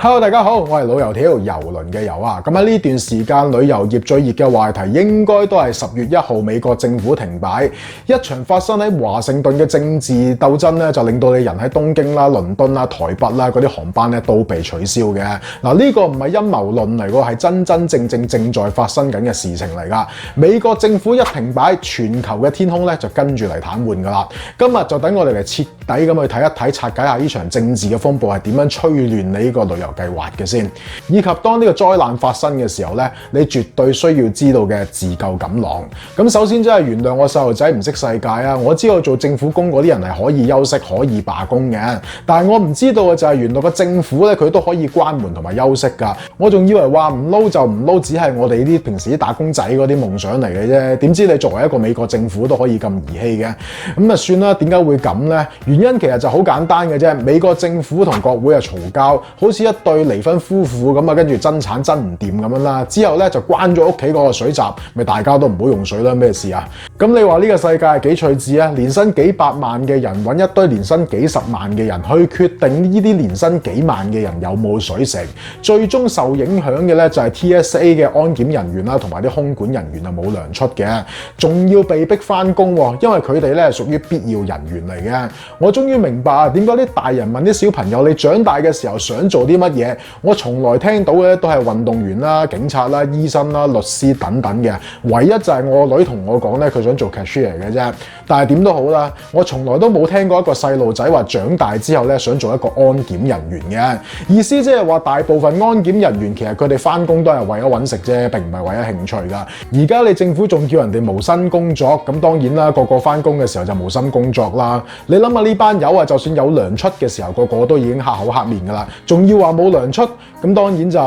Hello， 大家好，我係老油條，郵輪嘅油啊。咁喺呢段時間，旅遊業最熱嘅話題應該都係10月1號美國政府停擺，一場發生喺華盛頓嘅政治鬥爭咧，就令到你人喺東京啦、倫敦啦、台北啦嗰啲航班咧都被取消嘅。嗱，呢個唔係陰謀論嚟㗎，係真正在發生緊嘅事情嚟㗎。美國政府一停擺，全球嘅天空咧就跟住嚟癱瘓㗎啦。今日就等我哋嚟徹底咁去睇一睇，拆解下呢場政治嘅風暴係點樣吹亂你呢個旅遊計劃嘅先，以及當呢個災難發生嘅時候咧，你絕對需要知道嘅自救錦囊。咁首先真係原諒我細路仔唔識世界啊！我知道做政府工嗰啲人係可以休息、可以罷工嘅，但係我唔知道嘅就係原來個政府咧佢都可以關門同埋休息㗎。我仲以為話唔撈就唔撈，只係我哋呢啲平時啲打工仔嗰啲夢想嚟嘅啫。點知你作為一個美國政府都可以咁兒戲嘅，咁啊算啦。點解會咁呢？原因其實就好簡單嘅啫。美國政府同國會啊嘈交，好似一對離婚夫婦咁啊，跟住爭產爭唔掂咁樣啦。之後咧就關咗屋企嗰個水閘，咪大家都唔好用水啦。咩事啊？咁你話呢個世界係幾趣致啊？年薪幾百萬嘅人揾一堆年薪幾十萬嘅人去決定呢啲年薪幾萬嘅人有冇水食，最終受影響嘅咧就係 TSA 嘅安檢人員啦，同埋啲空管人員啊冇糧出嘅，仲要被逼翻工喎，因為佢哋咧屬於必要人員嚟嘅。我終於明白啊，點解啲大人問啲小朋友你長大嘅時候想做啲乜嘢？我從來聽到嘅都係運動員啦、警察啦、醫生啦、律師等等嘅，唯一就係我女同我講咧，佢想做 cashier 嘅啫。但係點都好啦，我從來都冇聽過一個細路仔話長大之後咧想做一個安檢人員嘅。意思即係話大部分安檢人員其實佢哋翻工都係為咗揾食啫，並唔係為咗興趣㗎。而家你政府仲叫人哋無薪工作，咁當然啦，個個翻工嘅時候就無薪工作啦。你諗下呢班友啊，就算有糧出嘅時候，個個都已經黑口黑面㗎啦，仲要話冇糧出，咁當然就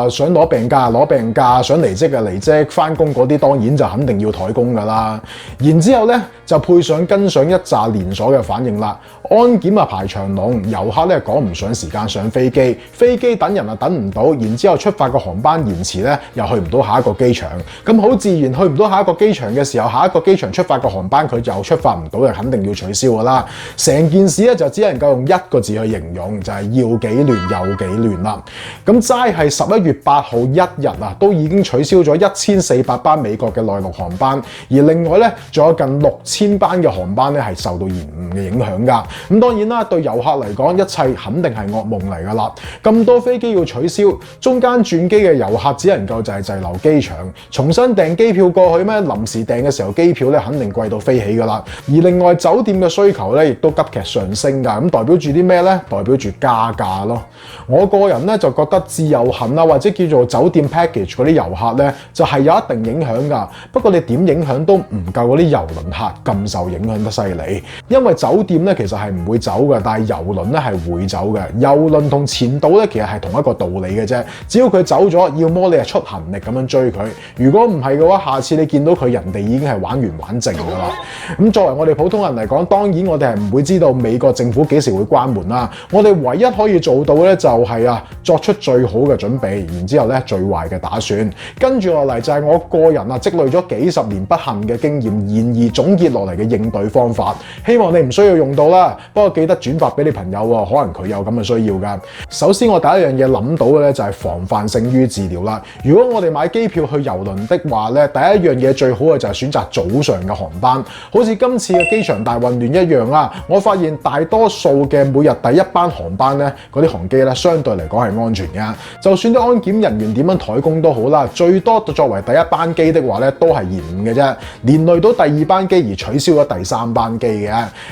想攞病假攞病假，想離職離職，翻工嗰啲當然就肯定要怠工㗎啦。然之後咧就配上跟上一紮連鎖嘅反應啦，安檢啊排長龍，遊客咧趕唔上時間上飛機，飛機等人啊等唔到，然之後出發個航班延遲咧，又去唔到下一個機場，咁好自然去唔到下一個機場嘅時候，下一個機場出發個航班佢就出發唔到，就肯定要取消㗎啦。成件事咧就只能夠用一個字去形容，就係要幾亂有幾亂啦。咁齋係11月8號一日啊，都已經取消咗1400班美國嘅內陸航班，而另外咧仲有近6000班嘅航班咧係受到延誤嘅影響㗎。咁當然啦，對遊客嚟講，一切肯定係噩夢嚟㗎啦。咁多飛機要取消，中間轉機嘅遊客只能夠就係滯留機場，重新訂機票過去咩？臨時訂嘅時候機票咧肯定貴到飛起㗎啦。而另外酒店嘅需求咧亦都急劇上升㗎，咁代表住啲咩咧？代表住加價咯。我個人咧就覺得自由行啊，或者叫做酒店 package 嗰啲遊客咧，就係有一定影響㗎。不過你點影響都唔夠嗰啲郵輪客咁受影響得犀利，因為酒店咧其實係唔會走嘅，但係郵輪咧係會走嘅。郵輪同前島咧其實係同一個道理嘅啫，只要佢走咗，要麼你係出行力咁樣追佢，如果唔係嘅話，下次你見到佢人哋已經係玩完玩淨㗎啦。咁作為我哋普通人嚟講，當然我哋係唔會知道美國政府幾時會關門啦。我哋唯一可以做到嘅咧就係作出最好嘅準備，然之後咧最壞嘅打算。跟住落嚟就係我個人積累咗幾十年不幸嘅經驗，然而總結落嚟嘅應對方法。希望你唔需要用到啦，不過記得轉發俾你朋友喎，可能佢有咁嘅需要㗎。首先我第一樣嘢諗到嘅咧就係防範勝於治療啦。如果我哋買機票去郵輪的話咧，第一樣嘢最好嘅就係選擇早上嘅航班，好似今次嘅機場大混亂一樣啦。我發現大多數嘅每日第一班航班咧，嗰啲航機咧相對嚟講係安全嘅。就算啲安檢人員點樣怠工都好啦，最多作為第一班機的話咧，都係延誤嘅啫，連累到第二班機而取消咗第三班機嘅。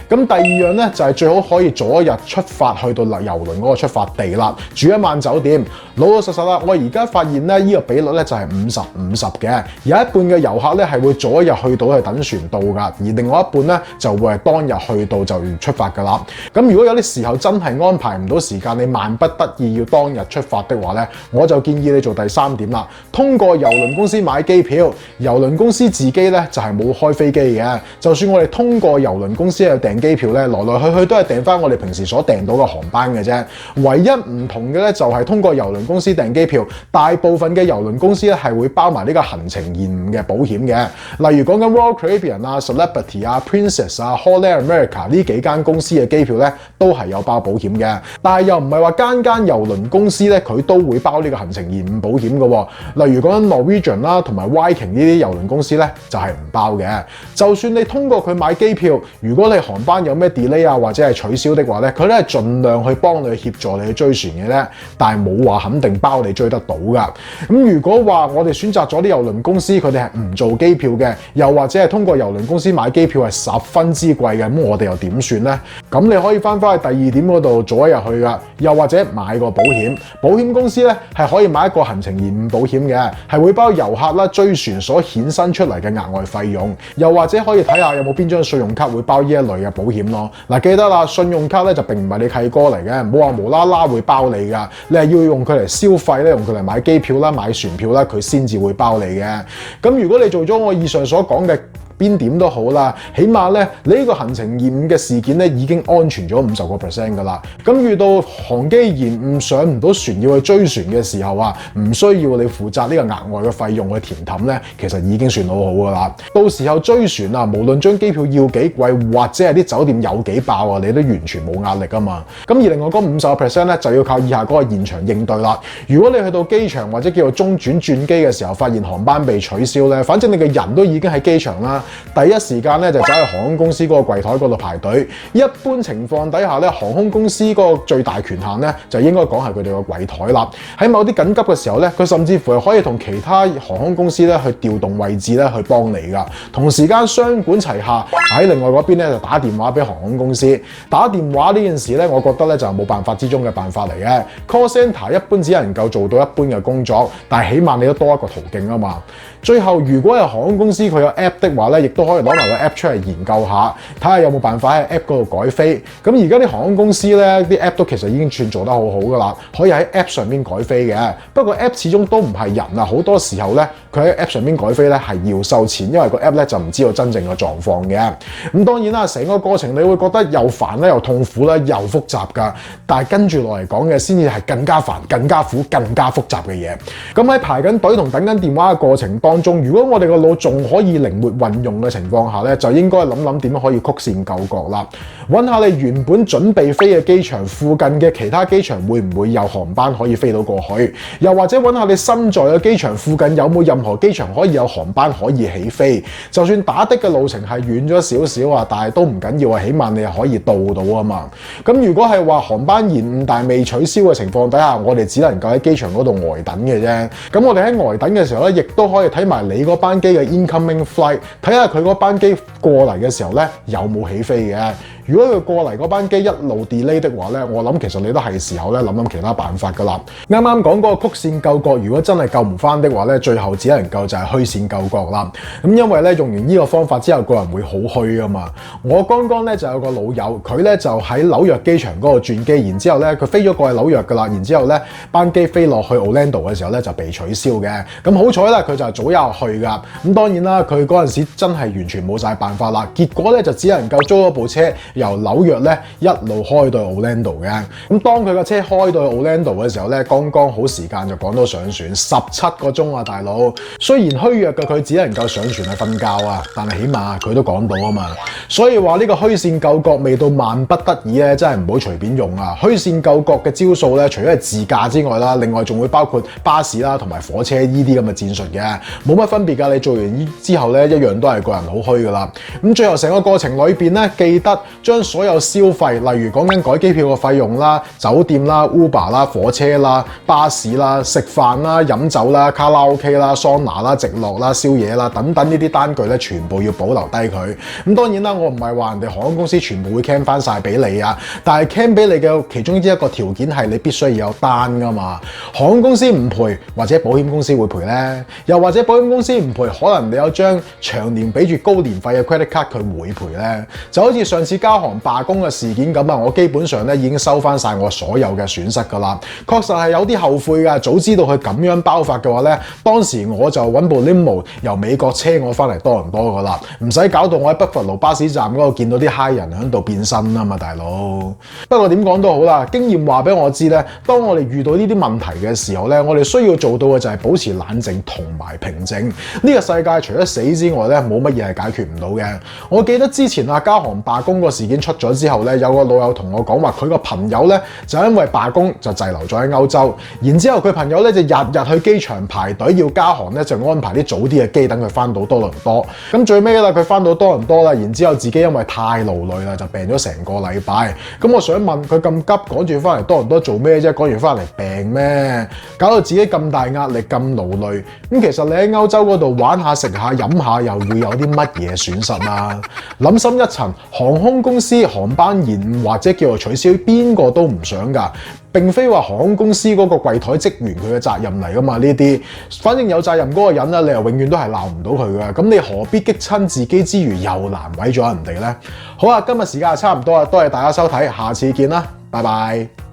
咁第二樣咧就係最好可以早一日出發去到郵輪嗰個出發地啦，住一晚酒店。老老實實啦，我而家發現咧呢個比率咧就係50-50嘅，有一半嘅遊客咧係會早一日去到去等船到㗎，而另外一半咧就會係當日去到就要出發㗎啦。咁如果有啲時候真係安排唔到時間，你萬不得已要當日出發的話咧，我就建議你做第三點啦，通過郵輪公司買機票，郵輪公司自己咧就係冇開飛機嘅，就算我哋通過郵輪公司去訂機票咧，來來去去都係訂翻我哋平時所訂到嘅航班嘅啫。唯一唔同嘅咧就係通過郵輪公司訂機票，大部分嘅郵輪公司咧係會包埋呢個行程延誤嘅保險嘅。例如講緊 Royal Caribbean 啊、Celebrity 啊、Princess 啊、Holland America 呢幾間公司嘅機票咧都係有包保險嘅。但係又唔係話間間郵郵輪公司咧，佢都會包呢個行程延誤保險嘅喎。例如講緊 Norwegian 啦，同埋 Viking 呢啲郵輪公司咧，就係唔包嘅。就算你通過佢買機票，如果你航班有咩 delay 啊，或者係取消的話咧，佢都係盡量去幫你協助你去追船嘅咧，但係冇話肯定包你追得到㗎。咁如果話我哋選擇咗啲郵輪公司，佢哋係唔做機票嘅，又或者係通過郵輪公司買機票係十分之貴嘅，咁我哋又點算呢？咁你可以翻去第二點嗰度早一日去噶，又或者買個保險。保險公司咧係可以買一個行程延誤保險嘅，係會包遊客啦追船所衍生出嚟嘅額外費用，又或者可以睇下有冇邊張信用卡會包呢一類嘅保險咯。嗱，記得啦，信用卡咧就並唔係你契哥嚟嘅，唔好話無啦啦會包你噶，你係要用佢嚟消費咧，用佢嚟買機票啦、買船票啦，佢先至會包你嘅。咁如果你做咗我以上所講嘅邊點都好啦，起碼咧你呢個行程延誤嘅事件咧已經安全咗50% 噶啦。咁遇到航機延誤上唔到船要去追船嘅時候啊，唔需要你負責呢個額外嘅費用去填氹咧，其實已經算好好噶啦。到時候追船啊，無論張機票要幾貴，或者係啲酒店有幾爆啊，你都完全冇壓力啊嘛。咁而另外嗰50% 咧就要靠以下嗰個現場應對啦。如果你去到機場或者叫做中轉轉機嘅時候，發現航班被取消咧，反正你嘅人都已經喺機場啦。第一時間咧就走去航空公司嗰個櫃台嗰度排隊。一般情況底下咧，航空公司嗰個最大權限咧就應該講係佢哋個櫃台啦。喺某啲緊急嘅時候咧，佢甚至乎係可以同其他航空公司咧去調動位置咧去幫你噶。同時間雙管齊下，喺另外嗰邊咧就打電話俾航空公司。打電話呢件事咧，我覺得咧就係冇辦法之中嘅辦法嚟嘅。Call Center 一般只能夠做到一般嘅工作，但係起碼你都多一個途徑啊嘛。最後，如果係航空公司佢有 app 的話咧，亦都可以攞埋個 app 出嚟研究下，睇下有冇辦法喺 app 嗰度改飛。咁而家啲航空公司咧，啲 app 都其實已經算做得好好噶啦，可以喺 app 上面改飛嘅。不過 app 始終都唔係人啊，好多時候咧，佢喺 app 上面改飛咧係要收錢，因為個 app 咧就唔知道真正嘅狀況嘅。咁當然啦，成個過程你會覺得又煩咧，又痛苦咧，又複雜噶。但係跟住落嚟講嘅先至係更加煩、更加苦、更加複雜嘅嘢。咁喺排緊隊同等緊電話嘅過程當中，如果我哋個腦仲可以靈活運用嘅情況下咧，就應該諗諗點樣可以曲線救國啦。揾下你原本準備飛嘅機場附近嘅其他機場會唔會有航班可以飛到過去？又或者揾下你身在嘅機場附近有冇任何機場可以有航班可以起飛？就算打的嘅路程係遠咗少少啊，但係都唔緊要啊，起碼你係可以到啊嘛。咁如果係話航班延誤但係未取消嘅情況底下，我哋只能夠喺機場嗰度呆等嘅啫。咁我哋喺呆等嘅時候咧，亦都可以睇埋你嗰班機嘅 incoming flight， 睇下佢嗰班機過嚟嘅時候咧有冇起飛嘅。如果佢過嚟嗰班機一路 delay 的話咧，我諗其實你都係時候咧諗其他辦法噶啦。啱啱講嗰個曲線救國，如果真係救唔翻的話咧，最後只能夠就係虛線救國啦。咁因為咧用完呢個方法之後，個人會好虛啊嘛。我剛剛咧就有個老友，佢咧就喺紐約機場嗰個轉機，然之後咧佢飛咗過去紐約噶啦，然之後咧班機飛落去 Orlando 嘅時候咧就被取消嘅。咁好彩啦，佢就係早一日去噶。咁當然啦，佢嗰陣時真係完全冇晒辦法啦。結果咧就只能夠租咗部車，由紐約咧一路開到 Orlando 嘅。咁當佢個車開到 Orlando 嘅時候咧，剛剛好時間就趕到上船，17個鐘啊，大佬！雖然虛弱嘅佢只能夠上船去瞓覺啊，但係起碼佢都趕到啊嘛。所以話呢個虛線救國未到萬不得已咧，真係唔好隨便用啊！虛線救國嘅招數咧，除咗係自駕之外啦，另外仲會包括巴士啦同埋火車呢啲咁嘅戰術嘅，冇乜分別㗎。你做完之後咧，一樣都係個人好虛㗎啦。咁最後成個過程裏邊咧，記得將所有消費，例如講緊改機票嘅費用啦、酒店啦、Uber 啦、火車啦、巴士啦、食飯啦、飲酒啦、卡拉 OK 啦、桑拿啦、直落啦、宵夜啦等等呢啲單據咧，全部要保留低佢。咁當然啦，我唔係話人哋航空公司全部會 can 翻晒俾你啊，但係 can 俾你嘅其中之一個條件係你必須要有單噶嘛。航空公司唔賠，或者保險公司會賠咧，又或者保險公司唔賠，可能你有張長年俾住高年費嘅 credit card，佢會賠咧。就好似上次加航罷工嘅事件咁啊，我基本上咧已經收翻晒我所有嘅損失噶啦。確實係有啲後悔噶，早知道佢咁樣包法嘅話咧，當時我就揾部 limo 由美國車我翻嚟多倫多噶啦，唔使搞到我喺北佛羅巴士站嗰度見到啲嗨人喺度變身啊嘛，大佬。不過點講都好啦，經驗話俾我知咧，當我哋遇到呢啲問題嘅時候咧，我哋需要做到嘅就係保持冷靜同埋平靜。呢個世界除咗死之外咧，冇乜嘢係解決唔到嘅。我記得之前加航罷工個事事件出咗之後咧，有個老友同我講話，佢個朋友咧就因為罷工就滯留咗喺歐洲，然之後佢朋友咧就日日去機場排隊要加航咧，就安排啲早啲嘅機等佢翻到多倫多。咁最尾啦，佢翻到多倫多啦，然之後自己因為太勞累啦，就病咗成個禮拜。咁我想問佢咁急趕住翻嚟多倫多做咩啫？趕完翻嚟病咩？搞到自己咁大壓力咁勞累。咁其實你喺歐洲嗰度玩下食下飲下，又會有啲乜嘢損失啊？諗深一層，航空公司航班延誤或者叫做取消，邊個都唔想㗎。並非話航空公司嗰個櫃台職員佢嘅責任嚟㗎嘛，呢啲反正有責任嗰個人咧，你又永遠都係鬧唔到佢㗎。咁你何必激親自己之餘又難為咗人哋呢？好啦，今日時間就差唔多啦，多謝大家收睇，下次見啦，拜拜。